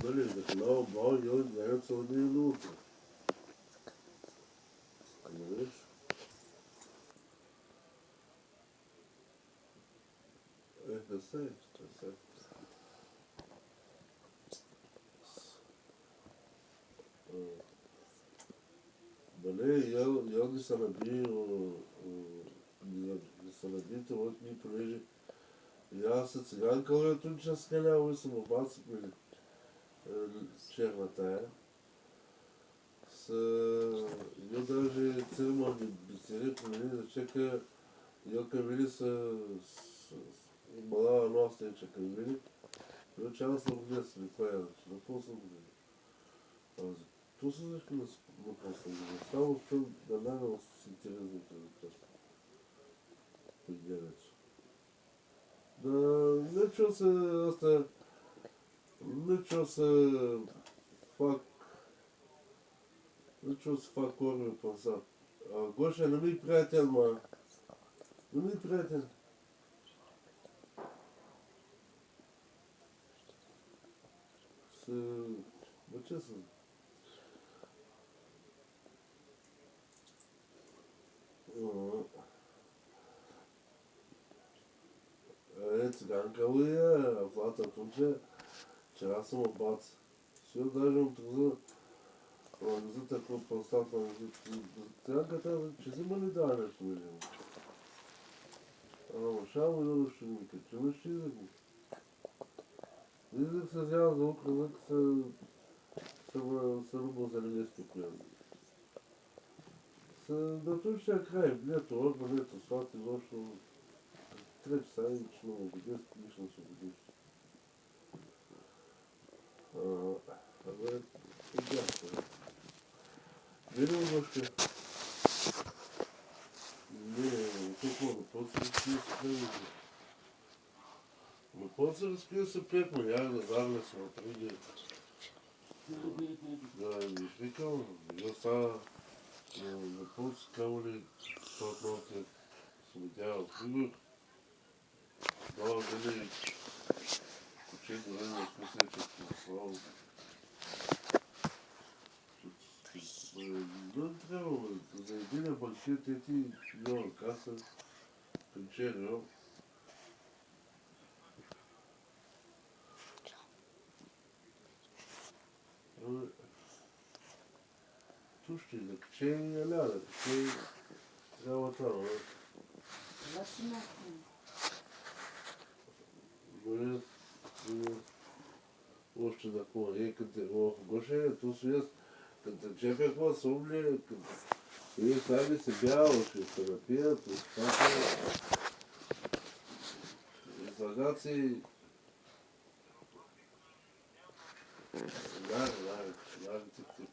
нали, закълява бал и он гледат са одни минути. Нали? Не се. Нали, я не се наби, не се набите от ни, понеже я се циганка, която не че скалява и съм обаца при черна тая. Я даже церемонни бицери, нали, да чека, я кавили са имала носа и чека вили. Я чала съм глесли, коя е, напълно съм глесли. То се защо напълно съм глесли. Само че да нагъл с интересните въпроси. Погледнете. Да, не чул се фак корми пълса. Гоша, не ми приятел, ма. Не ми приятел. Баче съм. Циганка ли е, Влата Тунче, вчера съм обац. Сега даже му тръза, за такова пространство, циганката, че взима ли дава нещо ми взима? Шамо и да ще ми кажа, че не ще изъгни. Изък се взява за окръзък, се рубал за лилесто коян. Да той ще е край, лето, орба, лето, сват, изобщо 3 часа и че много годиш, лично се годиш. Абе, идяхте. Видимо, Гошка. Не, толкова, после разкрия се преди. Но после разкрия се пред ме, я да загля се напреди. Да, виж, викам, я става на пълс кавали, защото много те смутява в фигур. Дава дали куче дори на спусне, че се слава. Да трябва, за един банкет ети нова каса, пенчерио. Тушки, да каче и аля, да каче трябва това, Горе, още да кога, къде Гоше, ту си аз, като чепя какво са умли, и сами се бял, ще се напият, успаха, и слагат си, да, цик-цик.